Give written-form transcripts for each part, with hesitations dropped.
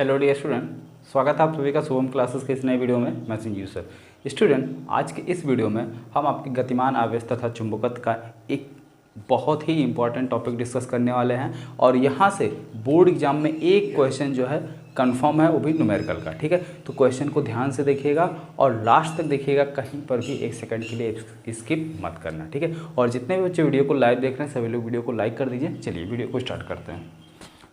Hello dear student, स्वागत है आप सभी का शुभम क्लासेस के इस नए वीडियो में। मैं संजीव सर। स्टूडेंट, आज के इस वीडियो में हम आपके गतिमान आवेश तथा चुंबकत्व का एक बहुत ही इंपॉर्टेंट टॉपिक डिस्कस करने वाले हैं और यहाँ से बोर्ड एग्जाम में एक क्वेश्चन जो है कंफर्म है, वो भी न्यूमेरिकल का। ठीक है, तो क्वेश्चन को ध्यान से देखिएगा और लास्ट तक देखिएगा, कहीं पर भी एक सेकंड के लिए स्किप मत करना। ठीक है, और जितने भी बच्चे वीडियो को लाइव देख रहे हैं सभी लोग वीडियो को लाइक कर दीजिए। चलिए वीडियो को स्टार्ट करते हैं।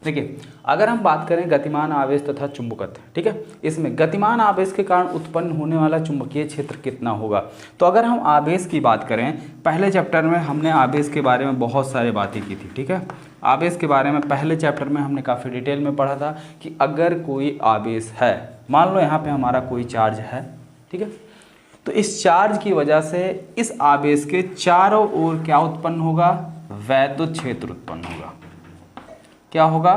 देखिए, अगर हम बात करें गतिमान आवेश तथा चुंबकत्व, ठीक है, इसमें गतिमान आवेश के कारण उत्पन्न होने वाला चुंबकीय क्षेत्र कितना होगा। तो अगर हम आवेश की बात करें, पहले चैप्टर में हमने आवेश के बारे में बहुत सारी बातें की थी। ठीक है, आवेश के बारे में पहले चैप्टर में हमने काफ़ी डिटेल में पढ़ा था कि अगर कोई आवेश है, मान लो यहाँ पर हमारा कोई चार्ज है, ठीक है, तो इस चार्ज की वजह से इस आवेश के चारों ओर क्या उत्पन्न होगा, वैद्युत क्षेत्र उत्पन्न होगा। क्या होगा,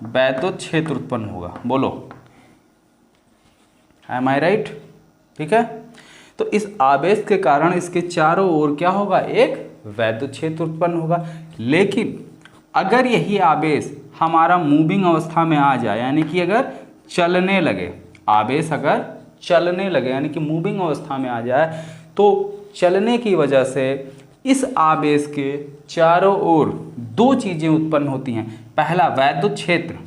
वैद्युत क्षेत्र उत्पन्न होगा। बोलो, एम आई राइट। ठीक है, तो इस आवेश के कारण इसके चारों ओर क्या होगा, एक वैद्युत क्षेत्र उत्पन्न होगा। लेकिन अगर यही आवेश हमारा मूविंग अवस्था में आ जाए, यानी कि अगर चलने लगे, आवेश अगर चलने लगे यानी कि मूविंग अवस्था में आ जाए, तो चलने की वजह से इस आवेश के चारों ओर दो चीज़ें उत्पन्न होती हैं। पहला, वैद्युत क्षेत्र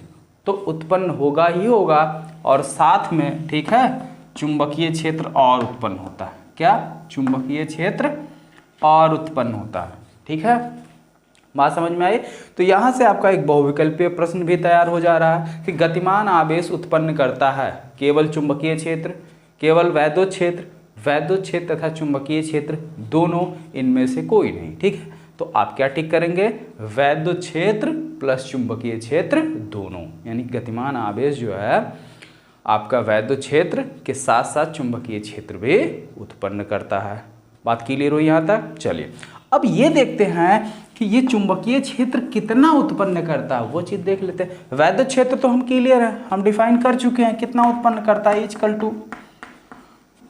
तो उत्पन्न होगा ही होगा, और साथ में, ठीक है, चुंबकीय क्षेत्र और उत्पन्न होता है। क्या, चुंबकीय क्षेत्र और उत्पन्न होता है। ठीक है, बात समझ में आई। तो यहाँ से आपका एक बहुविकल्पीय प्रश्न भी तैयार हो जा रहा है कि गतिमान आवेश उत्पन्न करता है केवल चुंबकीय क्षेत्र, केवल वैद्युत क्षेत्र, वैद्युत क्षेत्र तथा चुंबकीय क्षेत्र दोनों, इनमें से कोई नहीं। ठीक है, तो आप क्या टिक करेंगे, वैद्युत क्षेत्र प्लस चुंबकीय क्षेत्र दोनों, यानी गतिमान आवेश जो है आपका वैद्युत क्षेत्र के साथ साथ चुंबकीय क्षेत्र भी उत्पन्न करता है। बात क्लियर हुई यहाँ तक। चलिए अब ये देखते हैं कि ये चुंबकीय क्षेत्र कितना उत्पन्न करता है, वो चीज़ देख लेते हैं। वैद्युत क्षेत्र तो हम क्लियर है, हम डिफाइन कर चुके हैं, कितना उत्पन्न करता है, इक्वल टू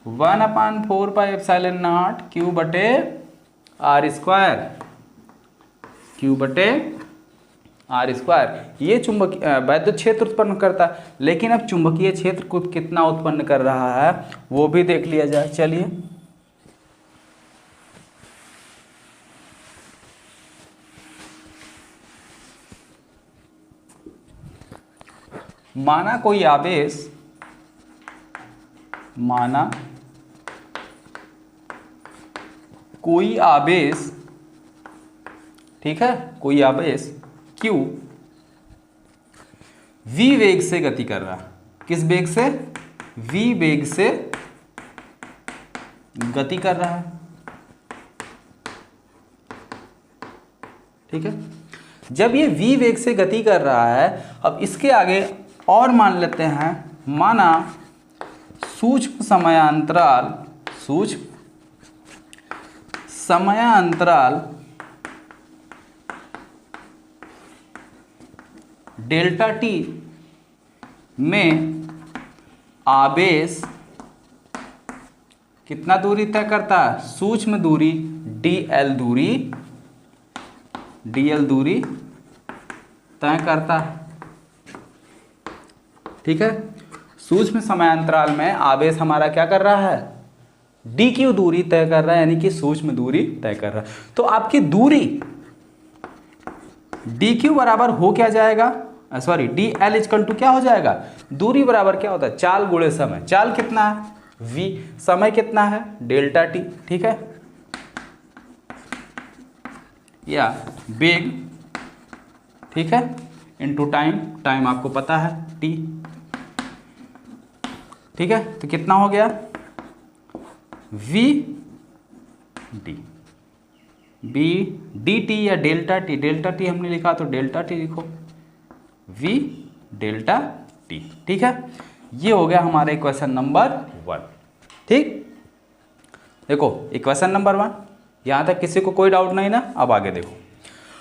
1/4πε0 Q बटे R स्क्वायर, Q बटे R स्क्वायर। ये वैद्युत क्षेत्र उत्पन्न करता है। लेकिन अब चुंबकीय क्षेत्र को कितना उत्पन्न कर रहा है वो भी देख लिया जाए। चलिए, माना कोई आवेश, माना कोई आवेश, ठीक है, कोई आवेश Q v वेग से गति कर रहा है। किस वेग से, v वेग से गति कर रहा है। ठीक है, जब ये v वेग से गति कर रहा है, अब इसके आगे और मान लेते हैं, माना सूक्ष्म समयांतराल, सूक्ष्म समयांतराल डेल्टा टी में आवेश कितना दूरी तय करता है, सूक्ष्म दूरी dl दूरी, dl दूरी तय करता है। ठीक है, सूक्ष्म समयांतराल में आवेश हमारा क्या कर रहा है, dq दूरी तय कर रहा है, यानी कि सूक्ष्म दूरी तय कर रहा है। तो आपकी दूरी dq बराबर हो क्या जाएगा, सॉरी dl इक्वल टू क्या हो जाएगा, दूरी बराबर क्या होता है, चाल गुणे समय। चाल कितना है, v, समय कितना है, डेल्टा टी। ठीक है, या वेग, ठीक है, इनटू टाइम, टाइम आपको पता है t। ठीक है, तो कितना हो गया, v d, b D T या डेल्टा टी, डेल्टा टी हमने लिखा तो डेल्टा टी लिखो, v डेल्टा टी। ठीक है, ये हो गया हमारा इक्वेशन नंबर 1। ठीक, देखो इक्वेशन नंबर 1, यहाँ तक किसी को कोई डाउट नहीं ना। अब आगे देखो,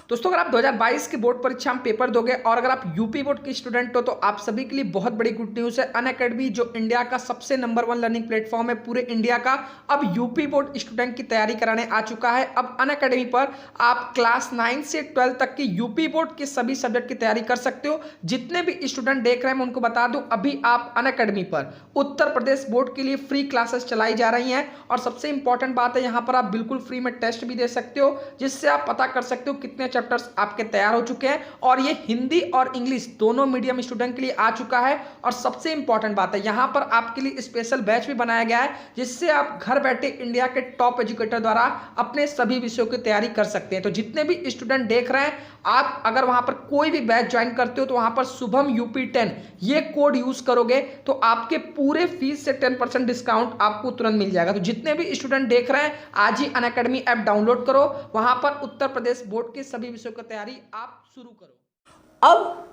दोस्तों अगर आप 2022 की बोर्ड परीक्षा में पेपर दोगे और अगर आप यूपी बोर्ड के स्टूडेंट हो तो आप सभी के लिए बहुत बड़ी गुड न्यूज़ है। अनअकैडमी जो इंडिया का सबसे नंबर 1 लर्निंग प्लेटफॉर्म है पूरे इंडिया का, अब यूपी बोर्ड स्टूडेंट की तैयारी कराने आ चुका है। अब अनअकैडमी पर आप क्लास 9 से 12 तक की यूपी बोर्ड के सभी सब्जेक्ट की तैयारी कर सकते हो। जितने भी स्टूडेंट देख रहे हैं मैं उनको बता दूं, अभी आप अनअकैडमी पर उत्तर प्रदेश बोर्ड के लिए फ्री क्लासेस चलाई जा रही हैं और सबसे इंपॉर्टेंट बात है यहाँ पर आप बिल्कुल फ्री में टेस्ट भी दे सकते हो, जिससे आप पता कर सकते हो कितने चैप्टर्स आपके तैयार हो चुके हैं। और ये हिंदी और इंग्लिश दोनों मीडियम स्टूडेंट के लिए आ चुका है। और सबसे इंपॉर्टेंट बात है यहाँ पर आपके लिए स्पेशल बैच भी बनाया गया है, जिससे आप घर बैठे इंडिया के टॉप एजुकेटर द्वारा अपने सभी विषयों की तैयारी कर सकते हैं। तो जितने भी स्टूडेंट देख रहे हैं, आप अगर वहां पर कोई भी बैच ज्वाइन करते हो तो वहां पर शुभम UP10 ये कोड यूज करोगे तो आपके पूरे फीस से 10% डिस्काउंट आपको तुरंत मिल जाएगा। तो जितने भी स्टूडेंट देख रहे हैं, आज ही अनअकैडमी ऐप डाउनलोड करो, वहां पर उत्तर प्रदेश बोर्ड के सभी विषयों की तैयारी आप शुरू करो। अब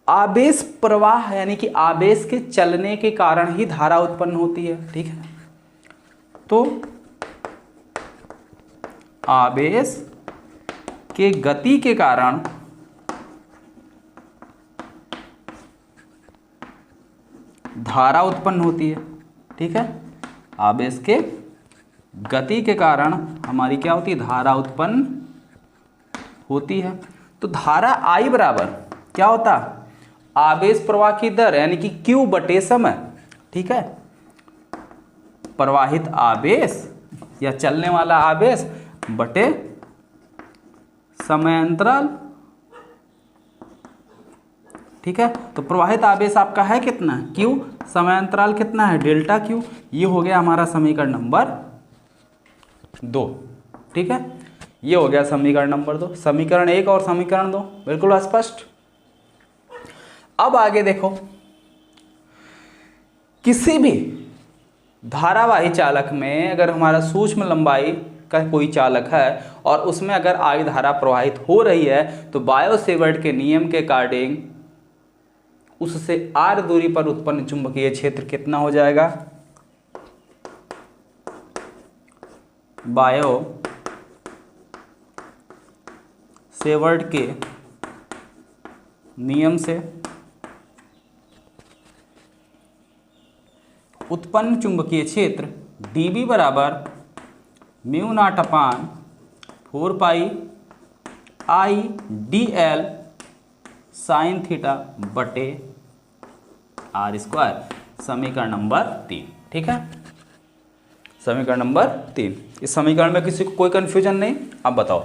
आवेश प्रवाह यानी कि आवेश के चलने के कारण ही धारा उत्पन्न होती है, ठीक है। तो आवेश के गति के कारण धारा उत्पन्न होती है, ठीक है। आवेश के गति के कारण हमारी क्या होती है, धारा उत्पन्न होती है। तो धारा I बराबर क्या होता है, आवेश प्रवाह की दर यानी कि Q बटे समय, ठीक है। प्रवाहित आवेश या चलने वाला आवेश बटे समय अंतराल, ठीक है। तो प्रवाहित आवेश आपका है कितना, Q, समय अंतराल कितना है, डेल्टा Q। ये हो गया हमारा समीकरण नंबर 2, ठीक है। ये हो गया समीकरण नंबर 2। समीकरण 1 और समीकरण 2 बिल्कुल स्पष्ट। अब आगे देखो, किसी भी धारावाही चालक में अगर हमारा सूक्ष्म लंबाई का कोई चालक है और उसमें अगर I धारा प्रवाहित हो रही है तो बायो-सेवर्ट के नियम के अकॉर्डिंग उससे r दूरी पर उत्पन्न चुंबकीय क्षेत्र कितना हो जाएगा, बायो-सेवर्ट के नियम से उत्पन्न चुंबकीय क्षेत्र dB बराबर mu naught upon 4 pi I dl sign theta बटे r स्क्वायर। समीकरण नंबर 3, ठीक है। समीकरण नंबर 3। इस समीकरण में किसी को कोई कंफ्यूजन नहीं। अब बताओ,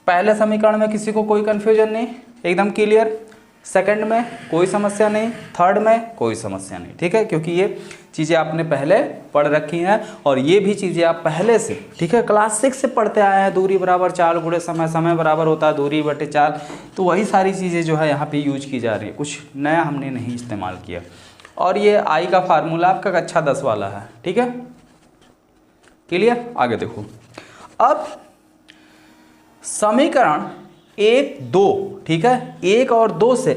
पहले समीकरण में किसी को कोई कंफ्यूजन नहीं, एकदम क्लियर। सेकंड में कोई समस्या नहीं, थर्ड में कोई समस्या नहीं, ठीक है। क्योंकि ये चीज़ें आपने पहले पढ़ रखी हैं और ये भी चीज़ें आप पहले से, ठीक है, क्लास 6 से पढ़ते आए हैं। दूरी बराबर 4 गुणे समय, समय बराबर होता है दूरी बटे 4। तो वही सारी चीज़ें जो है यहाँ पे यूज की जा रही है, कुछ नया हमने नहीं इस्तेमाल किया। और ये I का फार्मूला आपका कक्षा 10 वाला है, ठीक है, क्लियर। आगे देखो, अब समीकरण 1, 2, ठीक है, 1 और 2 से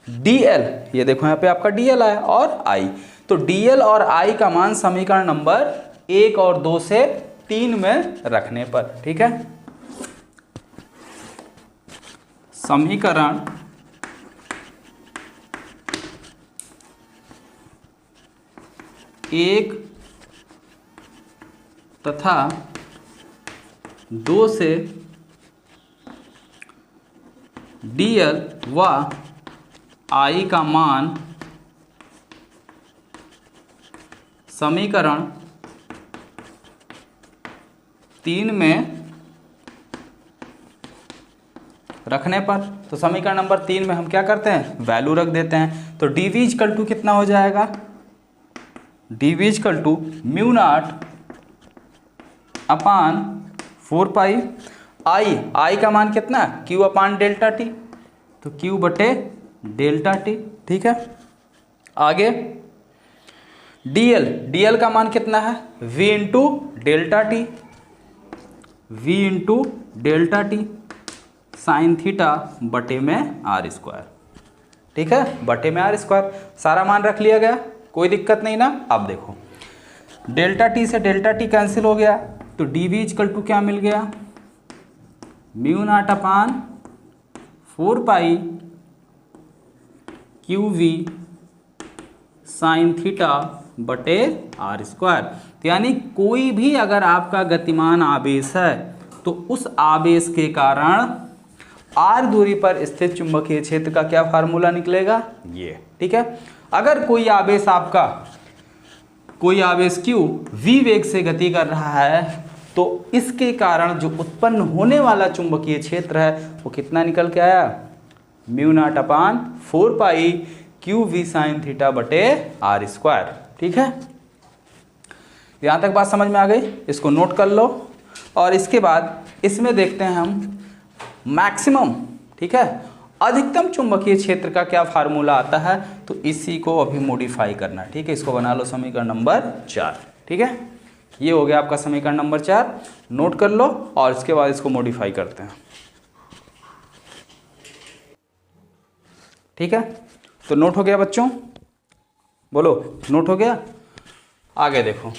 dl, ये देखो यहाँ पे आपका dl आया और I, तो dl और I का मान समीकरण नंबर 1 और 2 से 3 में रखने पर, ठीक है। समीकरण 1 तथा 2 से dl व I का मान समीकरण 3 में रखने पर, तो समीकरण नंबर 3 में हम क्या करते हैं, वैल्यू रख देते हैं। तो dv इक्वल टू कितना हो जाएगा, dv equal to mu naught upon 4 pi I का मान कितना, Q अपान डेल्टा टी, तो Q बटे डेल्टा टी, ठीक है। आगे dl का मान कितना है, V into delta t, V into delta t sine theta बटे में r स्क्वायर, ठीक है, बटे में r स्क्वायर। सारा मान रख लिया गया, कोई दिक्कत नहीं ना। अब देखो, डेल्टा टी से डेल्टा टी कैंसिल हो गया, तो dv इक्वल टू क्या मिल गया, mu naught upon 4 pi q v sine theta बटे आर स्क्वायर। तो यानी कोई भी अगर आपका गतिमान आवेश है तो उस आवेश के कारण आर दूरी पर स्थित चुंबकीय क्षेत्र का क्या फार्मूला निकलेगा, ये। ठीक है, अगर कोई आवेश आपका, कोई आवेश Q v वेग से गति कर रहा है तो इसके कारण जो उत्पन्न होने वाला चुंबकीय क्षेत्र है वो कितना निकल के आया, mu naught upon 4 pi q v sine theta बटे आर स्क्वायर। ठीक है, यहां तक बात समझ में आ गई, इसको नोट कर लो। और इसके बाद इसमें देखते हैं हम मैक्सिमम, ठीक है, अधिकतम चुंबकीय क्षेत्र का क्या फार्मूला आता है, तो इसी को अभी मॉडिफाई करना है। ठीक है, इसको बना लो समीकरण नंबर 4। ठीक है, ये हो गया आपका समीकरण नंबर 4, नोट कर लो और इसके बाद इसको मॉडिफाई करते हैं। ठीक है, तो नोट हो गया बच्चों, बोलो नोट हो गया। आगे देखो,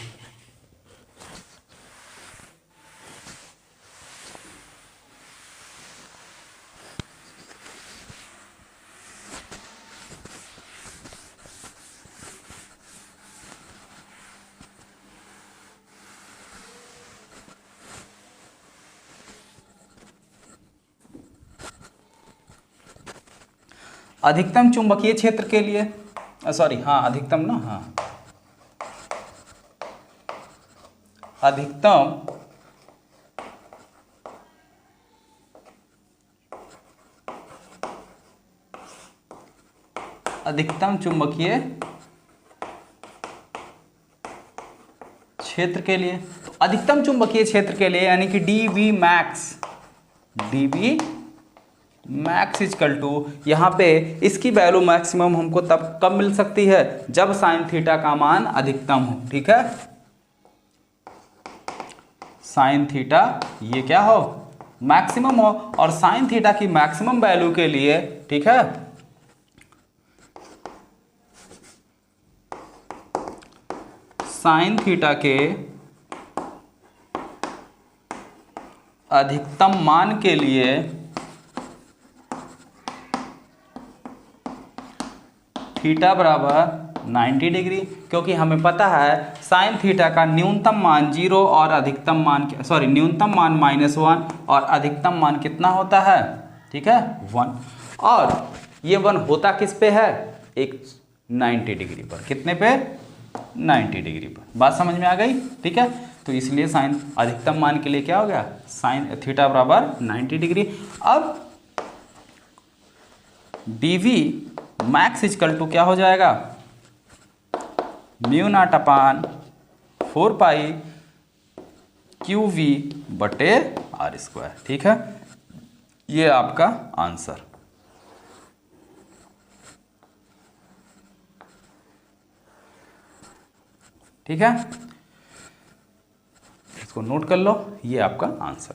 अधिकतम चुंबकीय क्षेत्र के लिए, सॉरी हाँ अधिकतम ना, हाँ अधिकतम चुंबकीय क्षेत्र के लिए, तो अधिकतम चुंबकीय क्षेत्र के लिए यानी कि dV मैक्स इजकल टू, यहाँ पे इसकी वैल्यू मैक्सिमम हमको तब कब मिल सकती है, जब साइन थीटा का मान अधिकतम हो। ठीक है, साइन थीटा ये क्या हो, मैक्सिमम हो, और साइन थीटा की मैक्सिमम वैल्यू के लिए, ठीक है, साइन थीटा के अधिकतम मान के लिए थीटा बराबर 90 डिग्री, क्योंकि हमें पता है साइन थीटा का न्यूनतम मान 0 और अधिकतम मान, सॉरी न्यूनतम मान -1 और अधिकतम मान कितना होता है, ठीक है 1, और ये 1 होता किस पे है, एक 90 डिग्री पर, कितने पे 90 डिग्री पर। बात समझ में आ गई। ठीक है, तो इसलिए साइन अधिकतम मान के लिए क्या हो गया, साइन थीटा बराबर 90 डिग्री। अब dV मैक्स इजकल टू क्या हो जाएगा, mu naught upon 4 pi q v बटे आर स्क्वायर। ठीक है, ये आपका आंसर। ठीक है, इसको नोट कर लो, ये आपका आंसर।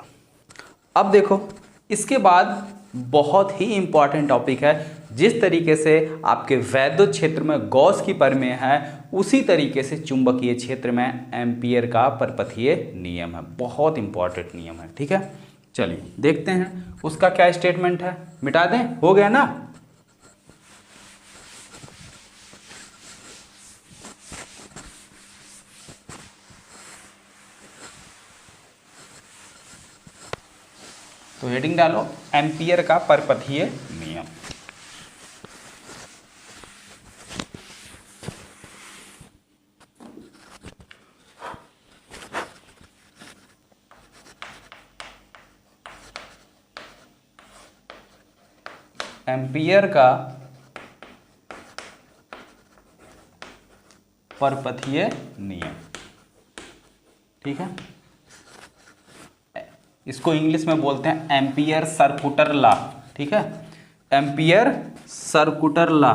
अब देखो, इसके बाद बहुत ही इंपॉर्टेंट टॉपिक है, जिस तरीके से आपके वैद्युत क्षेत्र में गॉस की प्रमेय है, उसी तरीके से चुंबकीय क्षेत्र में एम्पियर का परपथीय नियम है, बहुत इंपॉर्टेंट नियम है। ठीक है, चलिए देखते हैं उसका क्या स्टेटमेंट है, मिटा दें, हो गया ना। तो हेडिंग डालो, एम्पियर का परपथीय नियम। एम्पियर का परपथीय नियम। ठीक है, इसको इंग्लिश में बोलते हैं एम्पियर सर्कुटर लॉ। ठीक है, एम्पियर सर्कुटर लॉ।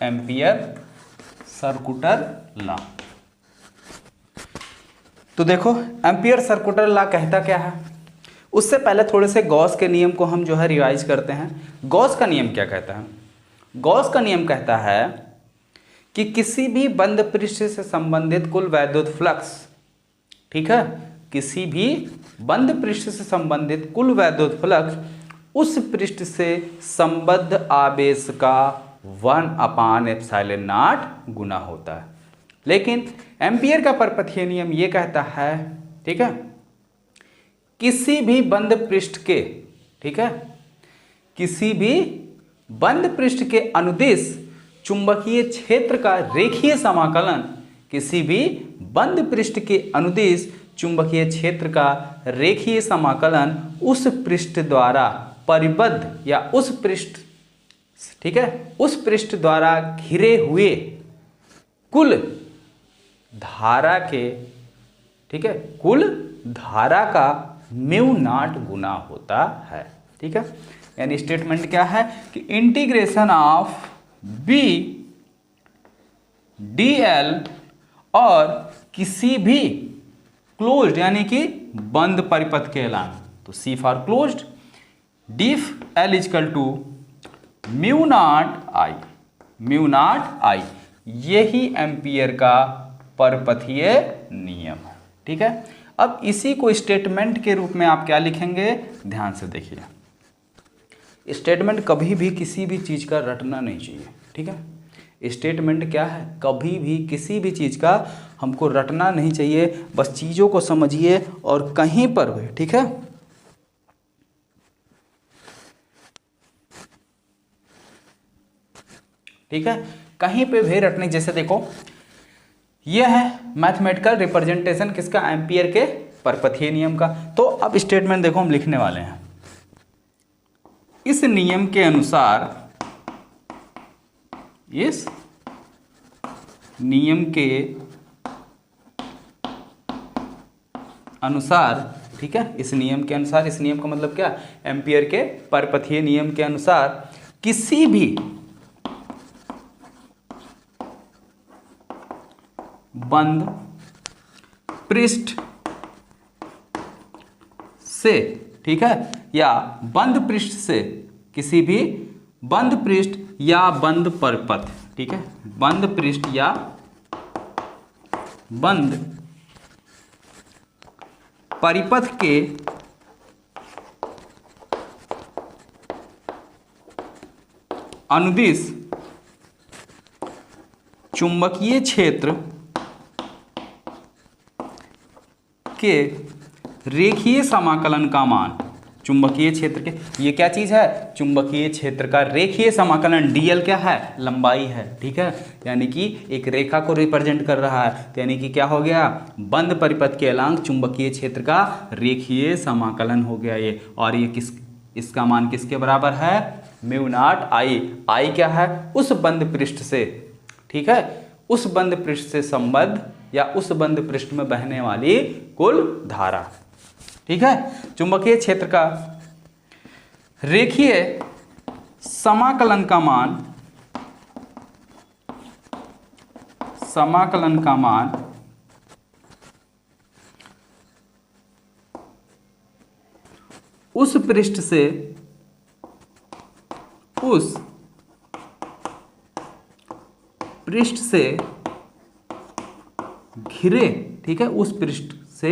Ampere सर्कुटर law. तो देखो एम्पियर सर्कुलर लॉ कहता क्या है, उससे पहले थोड़े से गॉस के नियम को हम जो है रिवाइज करते हैं। गॉस का नियम क्या कहता है? गॉस का नियम कहता है कि किसी भी बंद पृष्ठ से संबंधित कुल वैद्युत फ्लक्स, ठीक है, किसी भी बंद पृष्ठ से संबंधित कुल वैद्युत फ्लक्स उस पृष्ठ से संबद्ध आवेश का 1/ε0 गुना होता है। लेकिन एम्पियर का परपथीय नियम ये कहता है, ठीक है, किसी भी बंद पृष्ठ के, ठीक है, किसी भी बंद पृष्ठ के अनुदिश चुंबकीय क्षेत्र का रेखीय समाकलन, किसी भी बंद पृष्ठ के अनुदिश चुंबकीय क्षेत्र का रेखीय समाकलन उस पृष्ठ द्वारा परिबद्ध या उस पृष्ठ, ठीक है, उस पृष्ठ द्वारा घिरे हुए कुल धारा के, ठीक है, कुल धारा का μ0 गुना होता है। ठीक है, यानी स्टेटमेंट क्या है कि इंटीग्रेशन ऑफ B dl और किसी भी क्लोज्ड यानी कि बंद परिपथ के एलान, तो C फॉर क्लोज्ड, डिफ L इजकल टू μ0I, यही एम्पियर का परपथीय नियम है। ठीक है, अब इसी को स्टेटमेंट के रूप में आप क्या लिखेंगे, ध्यान से देखिए। स्टेटमेंट कभी भी किसी भी चीज़ का रटना नहीं चाहिए। ठीक है, स्टेटमेंट क्या है, कभी भी किसी भी चीज़ का हमको रटना नहीं चाहिए, बस चीज़ों को समझिए और कहीं पर भी, ठीक है, ठीक है, कहीं पे भी रटने। जैसे देखो यह है मैथमेटिकल रिप्रेजेंटेशन किसका, एम्पियर के परपथीय नियम का। तो अब स्टेटमेंट देखो हम लिखने वाले हैं, इस नियम के अनुसार, इस नियम के अनुसार, ठीक है, इस नियम के अनुसार, इस नियम का मतलब क्या, एम्पियर के परपथीय नियम के अनुसार किसी भी बंद पृष्ठ से, ठीक है, या बंद पृष्ठ से, किसी भी बंद पृष्ठ या बंद परिपथ, ठीक है, बंद पृष्ठ या बंद परिपथ के अनुदिश चुंबकीय क्षेत्र के रेखीय समाकलन का मान, चुंबकीय क्षेत्र के, ये क्या चीज है, चुंबकीय क्षेत्र का रेखीय समाकलन, dl क्या है, लंबाई है। ठीक है, यानी कि एक रेखा को रिप्रेजेंट कर रहा है, तो यानी कि क्या हो गया, बंद परिपथ के अलांक चुंबकीय क्षेत्र का रेखीय समाकलन हो गया ये। और ये इसका मान किसके बराबर है, μ0I। I क्या है, उस बंद पृष्ठ से, ठीक है, उस बंद पृष्ठ से संबद्ध या उस बंद पृष्ठ में बहने वाली कुल धारा। ठीक है, चुंबकीय क्षेत्र का रेखीय समाकलन का मान, समाकलन का मान उस पृष्ठ से, उस पृष्ठ से घिरे, ठीक है, उस पृष्ठ से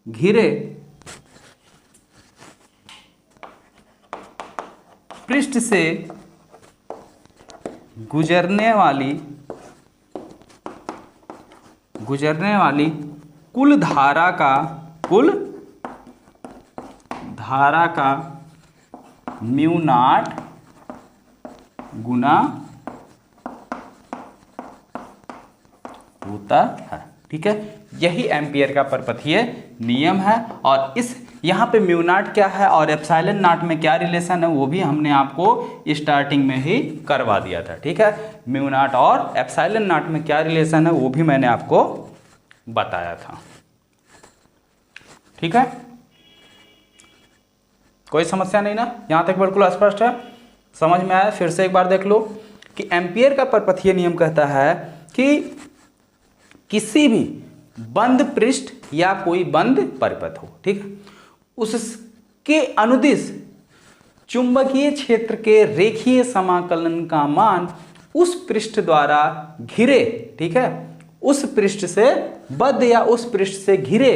घिरे पृष्ठ से गुजरने वाली कुल धारा का, कुल धारा का μ0 गुना होता है। ठीक है, यही एम्पियर का परपथीय नियम है। और इस यहाँ पे μ0 क्या है और एप्सिलॉन नॉट में क्या रिलेशन है, वो भी हमने आपको स्टार्टिंग में ही करवा दिया था। ठीक है, μ0 और एप्सिलॉन नॉट में क्या रिलेशन है वो भी मैंने आपको बताया था। ठीक है, कोई समस्या नहीं ना, यहाँ तक बिल्कुल स्पष्ट है, समझ में आया। फिर से एक बार देख लो कि एम्पियर का परपथीय नियम कहता है कि किसी भी बंद पृष्ठ या कोई बंद परिपथ हो, ठीक है, उसके अनुदिश चुंबकीय क्षेत्र के रेखीय समाकलन का मान उस पृष्ठ द्वारा घिरे, ठीक है, उस पृष्ठ से बद्ध या उस पृष्ठ से घिरे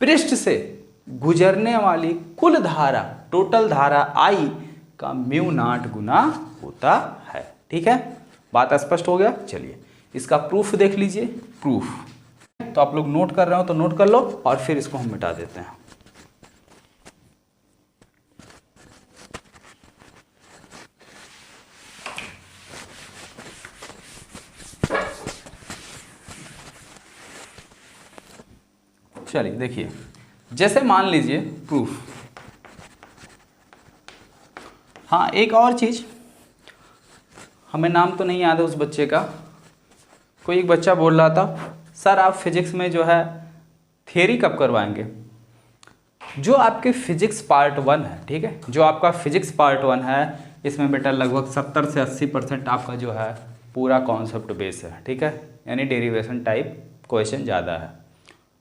पृष्ठ से गुजरने वाली कुल धारा, टोटल धारा I का म्यू नॉट गुना होता है, ठीक है। बात स्पष्ट हो गया। चलिए इसका प्रूफ देख लीजिए। प्रूफ तो आप लोग नोट कर रहे हो तो नोट कर लो और फिर इसको हम मिटा देते हैं। चलिए देखिए, जैसे मान लीजिए प्रूफ, हाँ एक और चीज, हमें नाम तो नहीं याद है उस बच्चे का, कोई एक बच्चा बोल रहा था सर आप फिजिक्स में जो है थियरी कब करवाएंगे। जो आपके फिजिक्स पार्ट 1 है, ठीक है, जो आपका फिजिक्स पार्ट 1 है, इसमें बेटा लगभग 70 से 80% आपका जो है पूरा कॉन्सेप्ट बेस है, ठीक है, यानी डेरिवेशन टाइप क्वेश्चन ज़्यादा है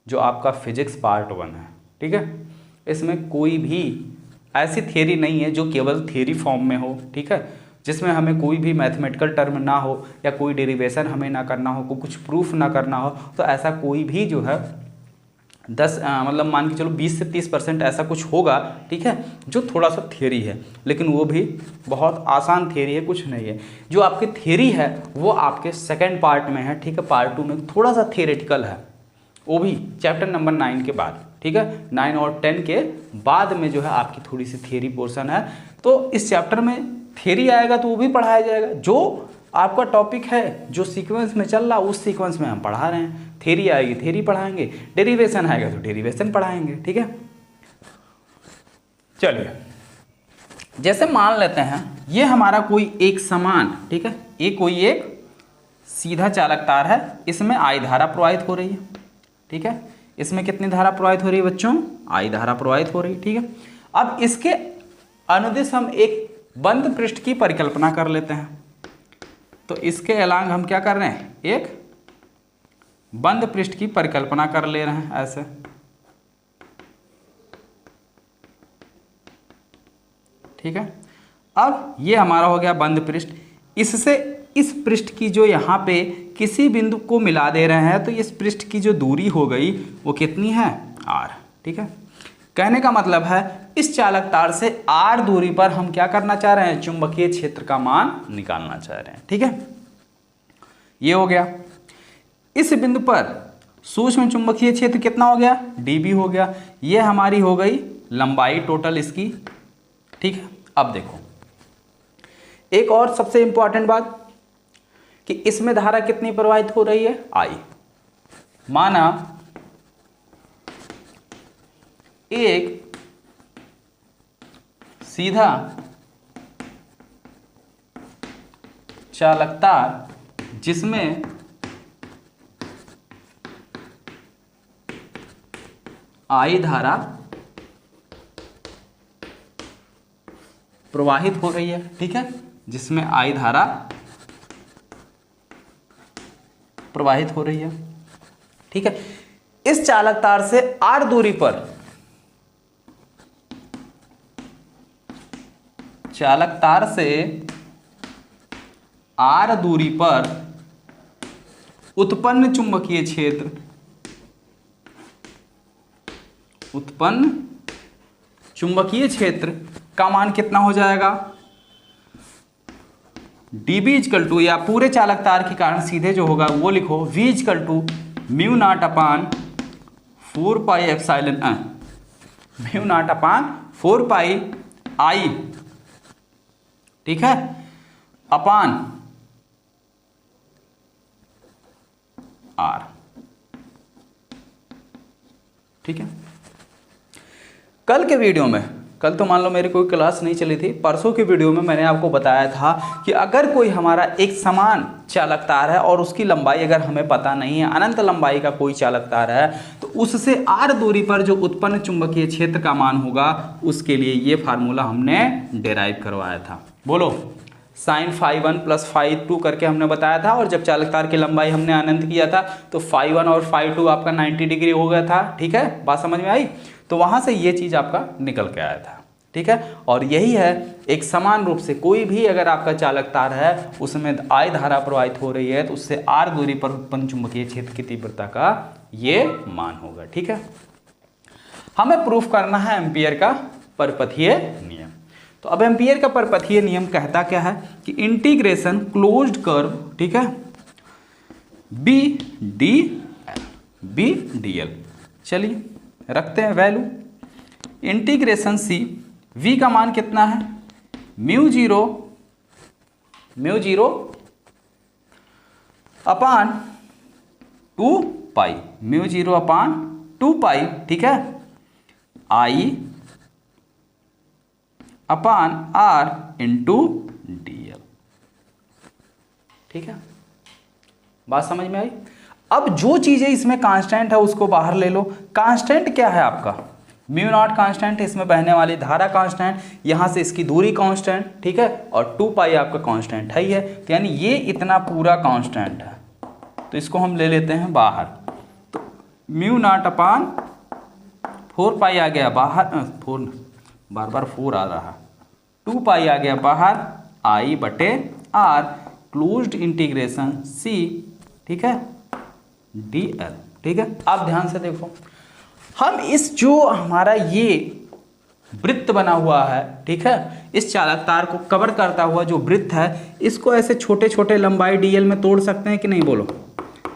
जो आपका फिजिक्स पार्ट 1 है, ठीक है। इसमें कोई भी ऐसी थियरी नहीं है जो केवल थियरी फॉर्म में हो, ठीक है, जिसमें हमें कोई भी मैथमेटिकल टर्म ना हो या कोई डेरिवेशन हमें ना करना हो, को कुछ प्रूफ ना करना हो। तो ऐसा कोई भी जो है 10 मतलब मान के चलो 20 से 30% ऐसा कुछ होगा, ठीक है, जो थोड़ा सा थियरी है, लेकिन वो भी बहुत आसान थियरी है, कुछ नहीं है। जो आपकी थियरी है वो आपके सेकेंड पार्ट में है, ठीक है, पार्ट 2 में थोड़ा सा थियरेटिकल है, वो भी चैप्टर नंबर 9 के बाद, ठीक है, 9 और 10 के बाद में जो है आपकी थोड़ी सी थियरी पोर्शन है। तो इस चैप्टर में थियरी आएगा तो वो भी पढ़ाया जाएगा। जो आपका टॉपिक है, जो सीक्वेंस में चल रहा उस सीक्वेंस में हम पढ़ा रहे हैं। थियरी आएगी थियरी पढ़ाएंगे, डेरिवेशन आएगा तो डेरिवेशन पढ़ाएंगे, ठीक है। चलिए जैसे मान लेते हैं ये हमारा कोई एक समान, ठीक है, ये कोई एक सीधा चालक तार है, इसमें I धारा प्रवाहित हो रही है, ठीक है। इसमें कितनी धारा प्रवाहित हो रही है बच्चों? I धारा प्रवाहित हो रही है, ठीक है। अब इसके अनुदिश हम एक बंद पृष्ठ की परिकल्पना कर लेते हैं। तो इसके अलांग हम क्या कर रहे हैं? एक बंद पृष्ठ की परिकल्पना कर ले रहे हैं ऐसे, ठीक है। अब ये हमारा हो गया बंद पृष्ठ। इससे इस पृष्ठ की जो यहाँ पे किसी बिंदु को मिला दे रहे हैं, तो इस पृष्ठ की जो दूरी हो गई वो कितनी है? r, ठीक है। कहने का मतलब है इस चालक तार से r दूरी पर हम क्या करना चाह रहे हैं? चुंबकीय क्षेत्र का मान निकालना चाह रहे हैं, ठीक है। ये हो गया। इस बिंदु पर सूक्ष्म चुंबकीय क्षेत्र कितना हो गया? dB हो गया। ये हमारी हो गई लंबाई टोटल इसकी, ठीक है। अब देखो एक और सबसे इंपॉर्टेंट बात कि इसमें धारा कितनी प्रवाहित हो रही है? I। माना एक सीधा चालक तार जिसमें I धारा प्रवाहित हो रही है, ठीक है, जिसमें I धारा प्रवाहित हो रही है, ठीक है। इस चालक तार से R दूरी पर चालक तार से R दूरी पर उत्पन्न चुंबकीय क्षेत्र, उत्पन्न चुंबकीय क्षेत्र का मान कितना हो जाएगा? dB इक्वल टू, या पूरे चालक तार के कारण सीधे जो होगा वो लिखो V equal to mu naught upon 4 pi epsilon mu naught upon 4 pi I, ठीक है, अपान R, ठीक है। कल के वीडियो में, कल तो मान लो मेरी कोई क्लास नहीं चली थी, परसों के वीडियो में मैंने आपको बताया था कि अगर कोई हमारा एक समान चालक तार है और उसकी लंबाई अगर हमें पता नहीं है, अनंत लंबाई का कोई चालक तार है, तो उससे R दूरी पर जो उत्पन्न चुंबकीय क्षेत्र का मान होगा उसके लिए ये फार्मूला हमने डेराइव करवाया था। बोलो, साइन फाई 1 प्लस फाई 2 करके हमने बताया था, और जब चालक तार की लंबाई हमने अनंत किया था तो फाई 1 और फाई 2 आपका 90 डिग्री हो गया था। ठीक है, बात समझ में आई? तो वहाँ से ये चीज़ आपका निकल के आया था। ठीक है, और यही है एक समान रूप से कोई भी अगर आपका चालक तार है उसमें I धारा प्रवाहित हो रही है तो उससे r दूरी पर उत्पन्न चुंबकीय क्षेत्र की तीव्रता का ये मान होगा। ठीक है, हमें प्रूफ करना है एम्पियर का परपथीय नियम। तो अब एम्पियर का परपथीय नियम कहता क्या है कि इंटीग्रेशन क्लोज्ड कर्व, ठीक है, बी डी एल, चलिए रखते हैं वैल्यू, इंटीग्रेशन सी, v का मान कितना है, म्यू जीरो अपान 2 पाई, म्यू जीरो अपान 2 पाई, ठीक है, आई upon R into D L. ठीक है, बात समझ में आई? अब जो चीजें इसमें कांस्टेंट है उसको बाहर ले लो। कांस्टेंट क्या है आपका, म्यू नॉट कांस्टेंट है, इसमें बहने वाली धारा कांस्टेंट, यहाँ से इसकी दूरी कांस्टेंट, ठीक है, और 2 पाई आपका कांस्टेंट है ही है, तो यानी ये इतना पूरा कांस्टेंट है, तो इसको हम ले लेते हैं बाहर। तो म्यू नॉट अपान 4 पाई आ गया बाहर, 4 बार 4 आ रहा, 2 पाई आ गया बाहर, आई बटे आर क्लोज्ड इंटीग्रेशन सी, ठीक है, डी एल। ठीक है, आप ध्यान से देखो, हम इस जो हमारा ये वृत्त बना हुआ है, ठीक है, इस चालक तार को कवर करता हुआ जो वृत्त है, इसको ऐसे छोटे छोटे लंबाई डीएल में तोड़ सकते हैं कि नहीं, बोलो?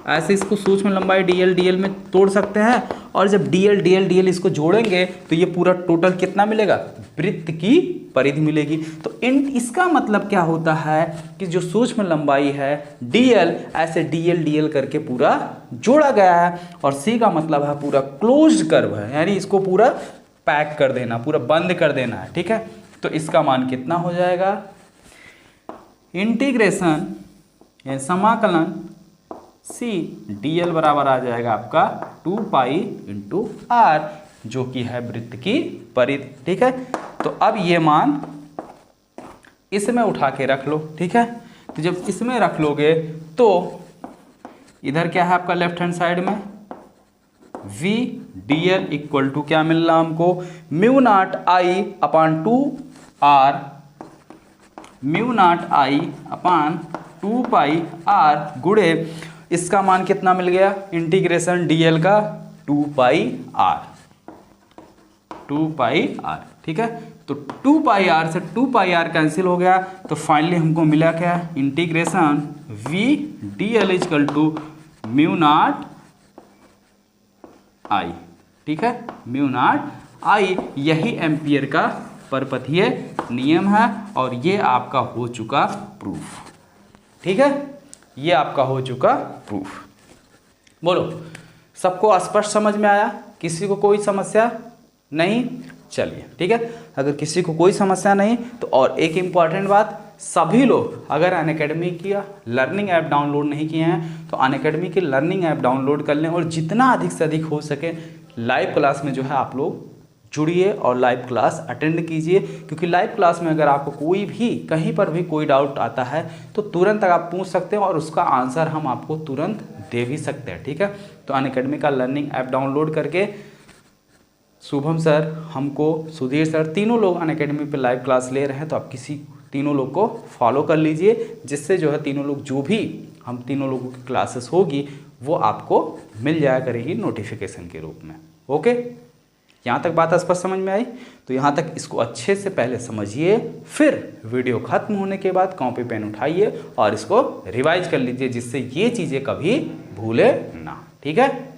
ऐसे इसको सूक्ष्म लंबाई डीएल में तोड़ सकते हैं, और जब डीएल इसको जोड़ेंगे तो ये पूरा टोटल कितना मिलेगा, वृत्त की परिधि मिलेगी। तो इसका मतलब क्या होता है कि जो सूक्ष्म लंबाई है डीएल, ऐसे डीएल करके पूरा जोड़ा गया है, और सी का मतलब है पूरा क्लोज्ड कर्व है, यानी इसको पूरा पैक कर देना, पूरा बंद कर देना है। ठीक है, तो इसका मान कितना हो जाएगा, इंटीग्रेशन यानी समाकलन सी डी एल बराबर आ जाएगा आपका 2 पाई इंटू आर, जो कि है वृत्त की परिधि। ठीक है, तो अब ये मान इसमें उठा के रख लो। ठीक है, तो जब इसमें रख लोगे तो इधर क्या है आपका लेफ्ट हैंड साइड में v d l equal to क्या मिल रहा हमको, mu naught I upon 2 r, mu naught I upon 2 pi r गुड़े इसका मान कितना मिल गया, इंटीग्रेशन डीएल का 2 पाई आर, 2 पाई आर। ठीक है, तो 2 पाई आर से 2 पाई आर कैंसिल हो गया, तो फाइनली हमको मिला क्या, integration V D L equal to mu naught I. ठीक है, म्यू नॉट आई, यही एम्पियर का परपथीय नियम है, और ये आपका हो चुका प्रूफ। ठीक है, ये आपका हो चुका प्रूफ। बोलो, सबको स्पष्ट समझ में आया? किसी को कोई समस्या नहीं? चलिए ठीक है, अगर किसी को कोई समस्या नहीं तो और एक इम्पॉर्टेंट बात, सभी लोग अगर अनअकैडमी की लर्निंग ऐप डाउनलोड नहीं किए हैं तो अनअकैडमी की लर्निंग ऐप डाउनलोड कर लें, और जितना अधिक से अधिक हो सके लाइव क्लास में जो है आप लोग जुड़िए और लाइव क्लास अटेंड कीजिए, क्योंकि लाइव क्लास में अगर आपको कोई भी कहीं पर भी कोई डाउट आता है तो तुरंत आप पूछ सकते हैं और उसका आंसर हम आपको तुरंत दे भी सकते हैं। ठीक है, तो अनअकैडमी का लर्निंग ऐप डाउनलोड करके शुभम सर, हमको सुधीर सर, तीनों लोग अनअकैडमी पे लाइव क्लास ले रहे हैं, तो आप किसी तीनों लोग को फॉलो कर लीजिए, जिससे जो है तीनों लोग जो भी हम तीनों लोगों की क्लासेस होगी वो आपको मिल जाया करेगी नोटिफिकेशन के रूप में। ओके, यहाँ तक बात स्पष्ट समझ में आई? तो यहाँ तक इसको अच्छे से पहले समझिए, फिर वीडियो खत्म होने के बाद कॉपी पेन उठाइए और इसको रिवाइज कर लीजिए, जिससे ये चीज़ें कभी भूले ना। ठीक है,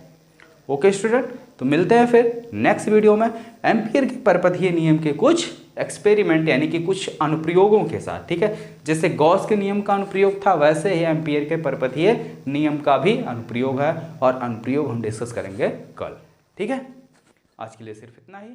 ओके स्टूडेंट, तो मिलते हैं फिर नेक्स्ट वीडियो में एम्पियर के परपथीय नियम के कुछ एक्सपेरिमेंट यानी कि कुछ अनुप्रयोगों के साथ। ठीक है, जैसे गॉस के नियम का अनुप्रयोग था, वैसे ही एम्पियर के परपथीय नियम का भी अनुप्रयोग है, और अनुप्रयोग हम डिस्कस करेंगे कल। ठीक है, आज के लिए सिर्फ इतना ही।